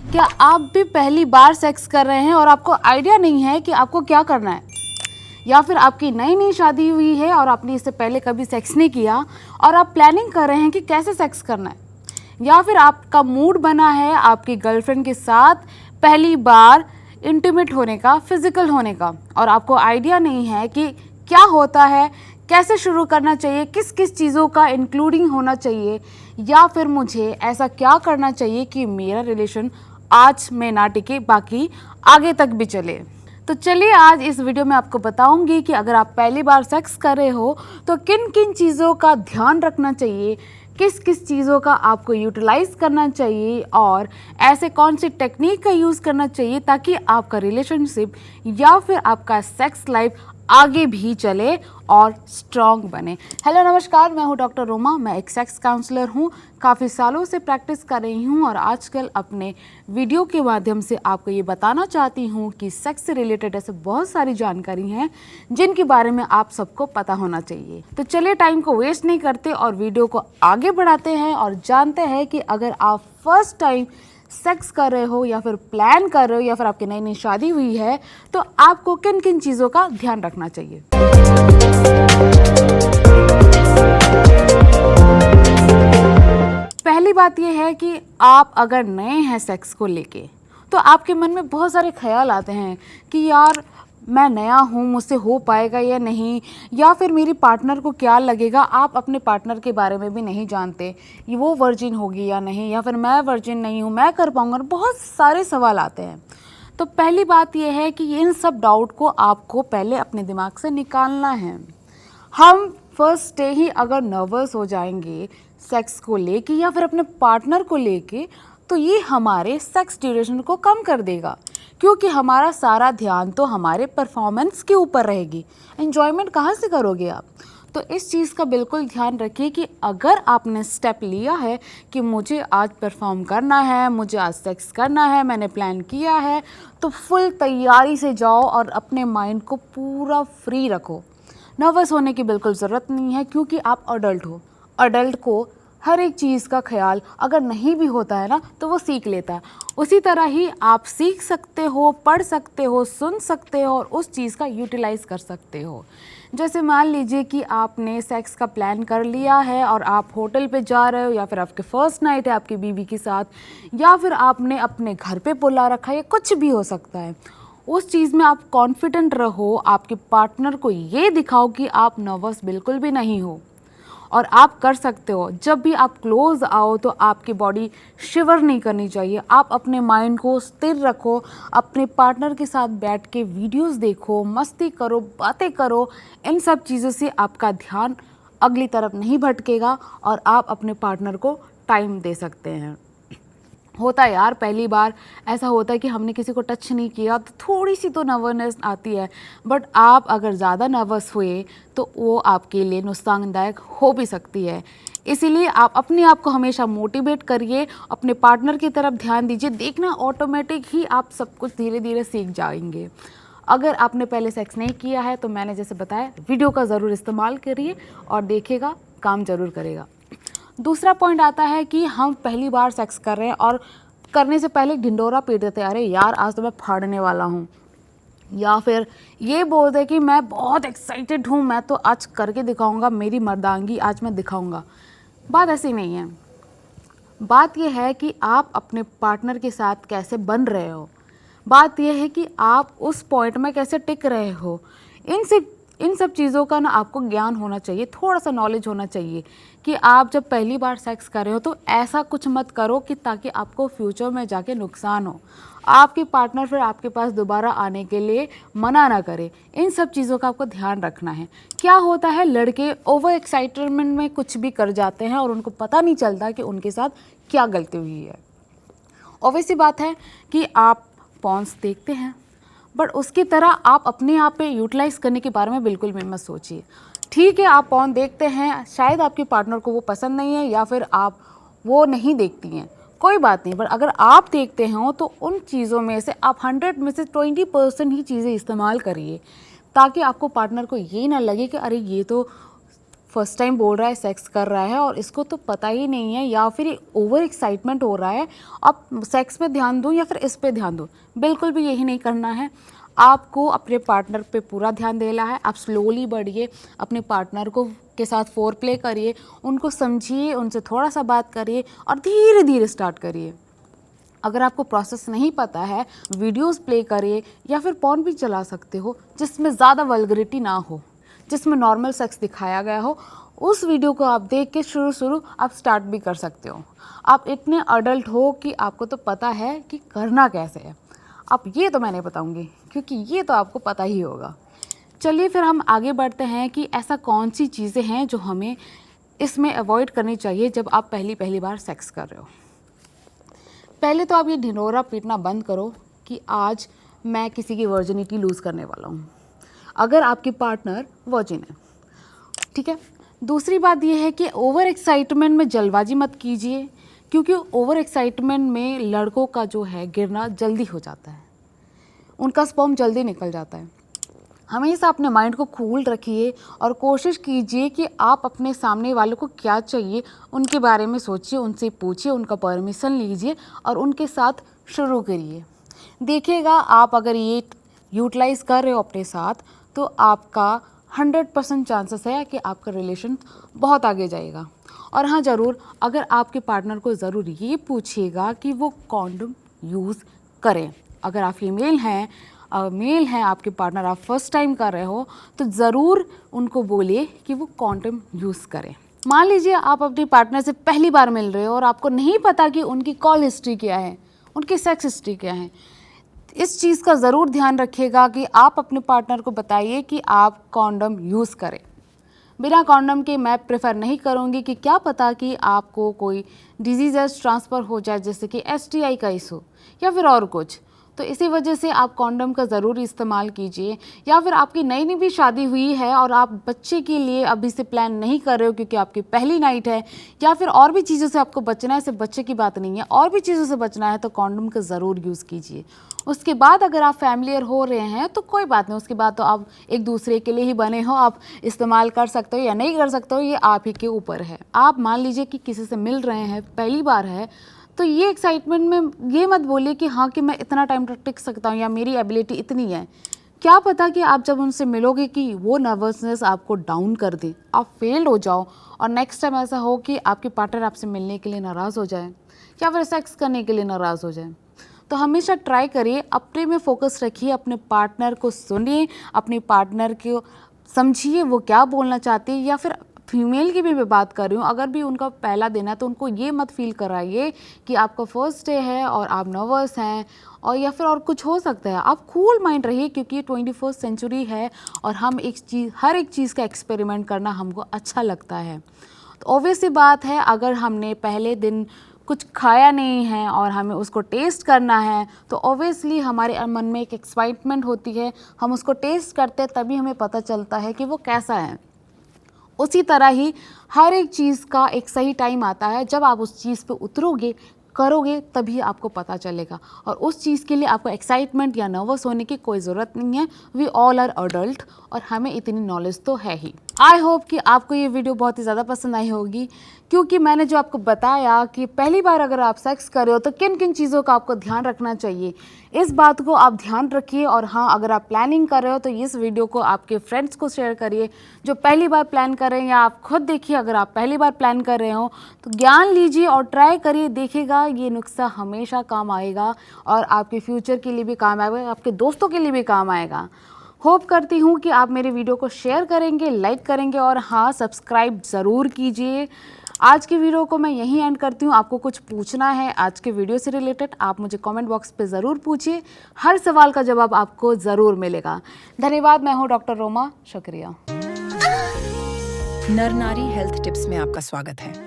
क्या आप भी पहली बार सेक्स कर रहे हैं और आपको आइडिया नहीं है कि आपको क्या करना है, या फिर आपकी नई नई शादी हुई है और आपने इससे पहले कभी सेक्स नहीं किया और आप प्लानिंग कर रहे हैं कि कैसे सेक्स करना है, या फिर आपका मूड बना है आपकी गर्लफ्रेंड के साथ पहली बार इंटीमेट होने का, फिजिकल होने का, और आपको आइडिया नहीं है कि क्या होता है, कैसे शुरू करना चाहिए, किस किस चीज़ों का इंक्लूडिंग होना चाहिए, या फिर मुझे ऐसा क्या करना चाहिए कि मेरा रिलेशन आज में ना टिके बाकी आगे तक भी चले। तो चलिए आज इस वीडियो में आपको बताऊंगी कि अगर आप पहली बार सेक्स कर रहे हो तो किन किन चीज़ों का ध्यान रखना चाहिए, किस किस चीज़ों का आपको यूटिलाइज करना चाहिए और ऐसे कौन सी टेक्निक का यूज़ करना चाहिए ताकि आपका रिलेशनशिप या फिर आपका सेक्स लाइफ आगे भी चले और स्ट्रॉन्ग बने। हेलो नमस्कार, मैं हूँ डॉक्टर रोमा। मैं एक सेक्स काउंसलर हूँ, काफ़ी सालों से प्रैक्टिस कर रही हूँ और आजकल अपने वीडियो के माध्यम से आपको ये बताना चाहती हूँ कि सेक्स से रिलेटेड ऐसे बहुत सारी जानकारी हैं जिनके बारे में आप सबको पता होना चाहिए। तो चलिए टाइम को वेस्ट नहीं करते और वीडियो को आगे बढ़ाते हैं और जानते हैं कि अगर आप फर्स्ट टाइम सेक्स कर रहे हो या फिर प्लान कर रहे हो या फिर आपकी नई नई शादी हुई है तो आपको किन किन चीज़ों का ध्यान रखना चाहिए। पहली बात यह है कि आप अगर नए हैं सेक्स को लेके तो आपके मन में बहुत सारे ख्याल आते हैं कि यार मैं नया हूँ, मुझसे हो पाएगा या नहीं, या फिर मेरी पार्टनर को क्या लगेगा। आप अपने पार्टनर के बारे में भी नहीं जानते, ये वो वर्जिन होगी या नहीं, या फिर मैं वर्जिन नहीं हूँ, मैं कर पाऊँगा। बहुत सारे सवाल आते हैं। तो पहली बात यह है कि इन सब डाउट को आपको पहले अपने दिमाग से निकालना है। हम फर्स्ट डे ही अगर नर्वस हो जाएंगे सेक्स को लेके या फिर अपने पार्टनर को लेके तो ये हमारे सेक्स ड्यूरेशन को कम कर देगा, क्योंकि हमारा सारा ध्यान तो हमारे परफॉर्मेंस के ऊपर रहेगी। एन्जॉयमेंट कहाँ से करोगे आप। तो इस चीज़ का बिल्कुल ध्यान रखिए कि अगर आपने स्टेप लिया है कि मुझे आज परफॉर्म करना है, मुझे आज सेक्स करना है, मैंने प्लान किया है, तो फुल तैयारी से जाओ और अपने माइंड को पूरा फ्री रखो। नर्वस होने की बिल्कुल ज़रूरत नहीं है, क्योंकि आप अडल्ट हो। अडल्ट को हर एक चीज़ का ख्याल अगर नहीं भी होता है ना तो वो सीख लेता है। उसी तरह ही आप सीख सकते हो, पढ़ सकते हो, सुन सकते हो और उस चीज़ का यूटिलाइज कर सकते हो। जैसे मान लीजिए कि आपने सेक्स का प्लान कर लिया है और आप होटल पे जा रहे हो, या फिर आपके फर्स्ट नाइट है आपकी बीवी के साथ, या फिर आपने अपने घर पे बुला रखा है, कुछ भी हो सकता है। उस चीज़ में आप कॉन्फिडेंट रहो, आपके पार्टनर को ये दिखाओ कि आप नर्वस बिल्कुल भी नहीं हो और आप कर सकते हो। जब भी आप क्लोज आओ तो आपकी बॉडी शिवर नहीं करनी चाहिए। आप अपने माइंड को स्थिर रखो, अपने पार्टनर के साथ बैठ के वीडियोस देखो, मस्ती करो, बातें करो। इन सब चीज़ों से आपका ध्यान अगली तरफ नहीं भटकेगा और आप अपने पार्टनर को टाइम दे सकते हैं। होता है यार, पहली बार ऐसा होता है कि हमने किसी को टच नहीं किया तो थोड़ी सी तो नर्वसनेस आती है, बट आप अगर ज़्यादा नर्वस हुए तो वो आपके लिए नुकसानदायक हो भी सकती है। इसीलिए आप अपने आप को हमेशा मोटिवेट करिए, अपने पार्टनर की तरफ ध्यान दीजिए। देखना ऑटोमेटिक ही आप सब कुछ धीरे धीरे सीख जाएंगे। अगर आपने पहले सेक्स नहीं किया है तो मैंने जैसे बताया वीडियो का ज़रूर इस्तेमाल करिए और देखिएगा, काम ज़रूर करेगा। दूसरा पॉइंट आता है कि हम पहली बार सेक्स कर रहे हैं और करने से पहले ढिंडोरा पीट देते हैं, अरे यार आज तो मैं फाड़ने वाला हूँ, या फिर ये बोल दे कि मैं बहुत एक्साइटेड हूँ, मैं तो आज करके दिखाऊंगा, मेरी मर्दांगी आज मैं दिखाऊंगा। बात ऐसी नहीं है। बात यह है कि आप अपने पार्टनर के साथ कैसे बन रहे हो, बात यह है कि आप उस पॉइंट में कैसे टिक रहे हो। इन सब चीज़ों का ना आपको ज्ञान होना चाहिए, थोड़ा सा नॉलेज होना चाहिए कि आप जब पहली बार सेक्स कर रहे हो तो ऐसा कुछ मत करो कि ताकि आपको फ्यूचर में जाके नुकसान हो, आपके पार्टनर फिर आपके पास दोबारा आने के लिए मना ना करे। इन सब चीज़ों का आपको ध्यान रखना है। क्या होता है, लड़के ओवर एक्साइटमेंट में कुछ भी कर जाते हैं और उनको पता नहीं चलता कि उनके साथ क्या गलती हुई है। ऑब्वियस सी बात है कि आप पॉन्स देखते हैं, बट उसकी तरह आप अपने आप पे यूटिलाइज़ करने के बारे में बिल्कुल भी मत सोचिए। ठीक है, आप पॉर्न देखते हैं, शायद आपके पार्टनर को वो पसंद नहीं है या फिर आप वो नहीं देखती हैं, कोई बात नहीं। पर अगर आप देखते हो तो उन चीज़ों में से आप 100 में से 20% ही चीज़ें इस्तेमाल करिए, ताकि आपको पार्टनर को ये ना लगे कि अरे ये तो फर्स्ट टाइम बोल रहा है, सेक्स कर रहा है और इसको तो पता ही नहीं है, या फिर ओवर एक्साइटमेंट हो रहा है, अब सेक्स पे ध्यान दूँ या फिर इस पे ध्यान दूँ, बिल्कुल भी यही नहीं करना है। आपको अपने पार्टनर पे पूरा ध्यान देना है। आप स्लोली बढ़िए, अपने पार्टनर को के साथ फोर प्ले करिए, उनको समझिए, उनसे थोड़ा सा बात करिए और धीरे धीरे स्टार्ट करिए। अगर आपको प्रोसेस नहीं पता है, वीडियोस प्ले करिए या फिर पॉर्न भी चला सकते हो जिसमें ज़्यादा वल्गरिटी ना हो, जिसमें नॉर्मल सेक्स दिखाया गया हो। उस वीडियो को आप देख के शुरू आप स्टार्ट भी कर सकते हो। आप इतने अडल्ट हो कि आपको तो पता है कि करना कैसे है। अब ये तो मैं नहीं बताऊँगी क्योंकि ये तो आपको पता ही होगा। चलिए फिर हम आगे बढ़ते हैं कि ऐसा कौन सी चीज़ें हैं जो हमें इसमें अवॉइड करनी चाहिए जब आप पहली बार सेक्स कर रहे हो। पहले तो आप ये ढिंढोरा पीटना बंद करो कि आज मैं किसी की वर्जिनिटी लूज़ करने वाला हूँ, अगर आपकी पार्टनर वर्जिन है, ठीक है। दूसरी बात ये है कि ओवर एक्साइटमेंट में जल्दबाजी मत कीजिए, क्योंकि ओवर एक्साइटमेंट में लड़कों का जो है गिरना जल्दी हो जाता है, उनका स्पर्म जल्दी निकल जाता है। हमेशा अपने माइंड को कूल रखिए और कोशिश कीजिए कि आप अपने सामने वाले को क्या चाहिए उनके बारे में सोचिए, उनसे पूछिए, उनका परमिशन लीजिए और उनके साथ शुरू करिए। देखिएगा आप अगर ये यूटिलाइज़ कर रहे हो अपने साथ तो आपका 100% चांसेस है कि आपका रिलेशन बहुत आगे जाएगा। और हाँ ज़रूर, अगर आपके पार्टनर को ज़रूर ये पूछिएगा कि वो कॉन्डम यूज़ करें। अगर आप फीमेल हैं, मेल हैं आपके पार्टनर, आप फर्स्ट टाइम कर रहे हो तो ज़रूर उनको बोलिए कि वो कॉन्डम यूज़ करें। मान लीजिए आप अपने पार्टनर से पहली बार मिल रहे हो और आपको नहीं पता कि उनकी कॉल हिस्ट्री क्या है, उनकी सेक्स हिस्ट्री क्या है। इस चीज़ का ज़रूर ध्यान रखिएगा कि आप अपने पार्टनर को बताइए कि आप कॉन्डम यूज़ करें। बिना कॉन्डम के मैं प्रेफर नहीं करूँगी कि क्या पता कि आपको कोई डिजीज़ ट्रांसफ़र हो जाए, जैसे कि STI का इशू या फिर और कुछ। तो इसी वजह से आप कॉन्डम का ज़रूर इस्तेमाल कीजिए। या फिर आपकी नई भी शादी हुई है और आप बच्चे के लिए अभी से प्लान नहीं कर रहे हो क्योंकि आपकी पहली नाइट है, या फिर और भी चीज़ों से आपको बचना है, सिर्फ बच्चे की बात नहीं है, और भी चीज़ों से बचना है, तो कॉन्डम का ज़रूर यूज़ कीजिए। उसके बाद अगर आप फैमिलियर हो रहे हैं तो कोई बात नहीं, उसके बाद तो आप एक दूसरे के लिए ही बने हो, आप इस्तेमाल कर सकते हो या नहीं कर सकते हो, ये आप ही के ऊपर है। आप मान लीजिए कि किसी से मिल रहे हैं, पहली बार है, तो ये एक्साइटमेंट में ये मत बोलिए कि हाँ कि मैं इतना टाइम तक टिक सकता हूँ या मेरी एबिलिटी इतनी है। क्या पता कि आप जब उनसे मिलोगे कि वो नर्वसनेस आपको डाउन कर दे, आप फेल हो जाओ और नेक्स्ट टाइम ऐसा हो कि आपके पार्टनर आपसे मिलने के लिए नाराज़ हो जाए या फिर सेक्स करने के लिए नाराज़ हो जाए। तो हमेशा ट्राई करिए, अपने में फोकस रखिए, अपने पार्टनर को सुनिए, अपने पार्टनर को समझिए वो क्या बोलना चाहते हैं। या फिर फीमेल की भी मैं बात कर रही हूँ, अगर भी उनका पहला दिन है तो उनको ये मत फील कराइए कि आपका फर्स्ट डे है और आप नर्वस हैं, और या फिर और कुछ हो सकता है। आप कूल माइंड रहिए क्योंकि ये 21st सेंचुरी है और हम हर एक चीज़ का एक्सपेरिमेंट करना हमको अच्छा लगता है। तो ऑब्वियस सी बात है, अगर हमने पहले दिन कुछ खाया नहीं है और हमें उसको टेस्ट करना है तो ऑब्वियसली हमारे मन में एक एक्साइटमेंट होती है, हम उसको टेस्ट करते हैं तभी हमें पता चलता है कि वो कैसा है। उसी तरह ही हर एक चीज़ का एक सही टाइम आता है, जब आप उस चीज़ पे उतरोगे, करोगे, तभी आपको पता चलेगा। और उस चीज़ के लिए आपको एक्साइटमेंट या नर्वस होने की कोई ज़रूरत नहीं है। वी ऑल आर अडल्ट और हमें इतनी नॉलेज तो है ही। आई होप कि आपको ये वीडियो बहुत ही ज़्यादा पसंद आई होगी, क्योंकि मैंने जो आपको बताया कि पहली बार अगर आप सेक्स कर रहे हो तो किन किन चीज़ों का आपको ध्यान रखना चाहिए, इस बात को आप ध्यान रखिए। और हाँ, अगर आप प्लानिंग कर रहे हो तो इस वीडियो को आपके फ्रेंड्स को शेयर करिए जो पहली बार प्लान कर रहे हैं, या आप खुद देखिए अगर आप पहली बार प्लान कर रहे हो तो ज्ञान लीजिए और ट्राई करिए। देखिएगा ये नुस्खा हमेशा काम आएगा और आपके फ्यूचर के लिए भी काम आएगा, आपके दोस्तों के लिए भी काम आएगा। होप करती हूँ कि आप मेरे वीडियो को शेयर करेंगे, लाइक करेंगे और हाँ, सब्सक्राइब ज़रूर कीजिए। आज की वीडियो को मैं यहीं एंड करती हूँ। आपको कुछ पूछना है आज के वीडियो से रिलेटेड, आप मुझे कमेंट बॉक्स पे ज़रूर पूछिए, हर सवाल का जवाब आपको ज़रूर मिलेगा। धन्यवाद। मैं हूँ डॉक्टर रोमा, शुक्रिया। नर नारी हेल्थ टिप्स में आपका स्वागत है।